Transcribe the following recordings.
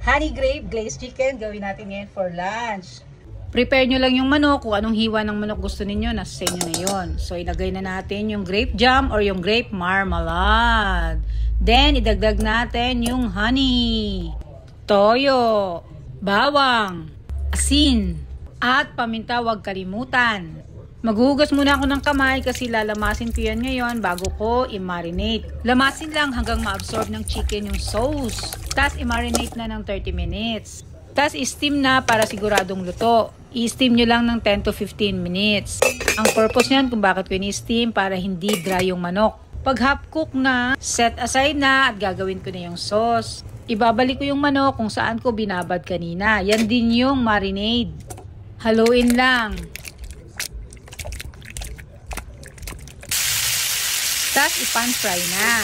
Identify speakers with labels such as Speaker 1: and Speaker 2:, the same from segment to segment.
Speaker 1: honey grape glazed chicken. Gawin natin ngayon for lunch.
Speaker 2: Prepare nyo lang yung manok. Kung anong hiwa ng manok gusto ninyo, nasa sa inyo na yun. So, ilagay na natin yung grape jam or yung grape marmalade. Then, idagdag natin yung honey, toyo, bawang, asin, at paminta. Huwag kalimutan. Maghuhugas muna ako ng kamay kasi lalamasin ko yan ngayon bago ko i-marinate. Lamasin lang hanggang ma-absorb ng chicken yung sauce. Tapos i-marinate na ng 30 minutes. Tapos i-steam na para siguradong luto. I-steam nyo lang ng 10 to 15 minutes. Ang purpose nyan kung bakit ko ini-steam para hindi dry yung manok. Pag half cook na, set aside na at gagawin ko na yung sauce. Ibabalik ko yung manok kung saan ko binabad kanina. Yan din yung marinade. Haluin lang. Tapos i-pan fry na.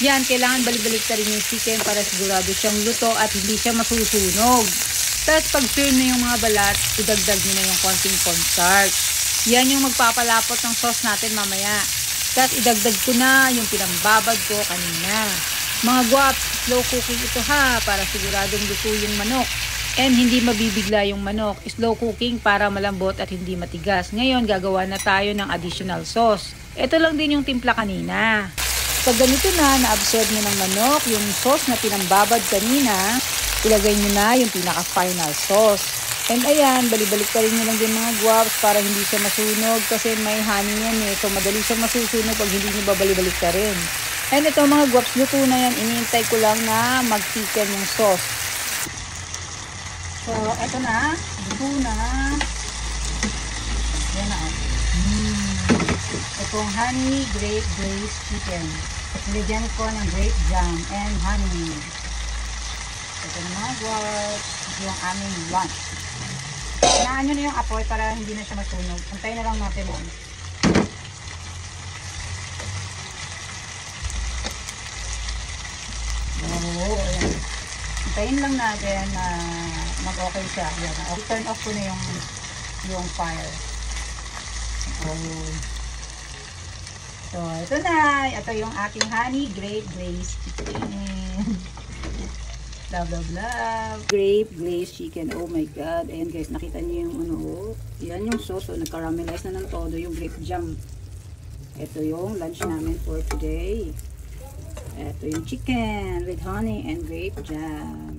Speaker 2: Yan, kailangan balik-balik ka rin yung chicken para sigurado siyang luto at hindi siya masusunog. Tapos pag firm na yung mga balat, idagdag nyo na yung konting cornstarch. Yan yung magpapalapot ng sauce natin mamaya. Tapos idagdag ko na yung pinambabad ko kanina. Mga guwaps, slow cooking ito ha, para siguradong luto yung manok. And hindi mabibigla yung manok. Slow cooking para malambot at hindi matigas. Ngayon, gagawa na tayo ng additional sauce. Ito lang din yung timpla kanina. Pag ganito na, na-absorb nyo ng manok, yung sauce na pinambabad kanina, ilagay nyo na yung pinaka-final sauce. And ayan, balik-balik pa rin nyo lang din mga guwaps para hindi siya masunog kasi may honey yan eh. So madali siya masusunog pag hindi nyo babalik-balik ka rin. And ito mga guwaps, luto na yan. Iniintay ko lang na mag-thicken yung sauce.
Speaker 1: So, eto na. Luto na. Yan na. Itong honey grape glazed chicken. Nilagyan ko ng grape jam and honey. Ito na mga guwaps. Ito yung aming lunch. Hinaan nyo na yung apoy para hindi na siya masunog. Antayin na lang natin mo. Oo, ayan. Antayin lang natin na mag-okay siya. Ayan. Turn off ko na yung fire. Oh. So, ito na. Ito yung ating honey grape glazed chicken. Love, love, love.
Speaker 2: Grape glazed chicken. Oh my God. Ayan guys, nakita niyo yung ano. Yan yung sauce. So, nag-caramelize na ng todo yung grape jam. Ito yung lunch namin for today. Ito yung chicken with honey and grape jam.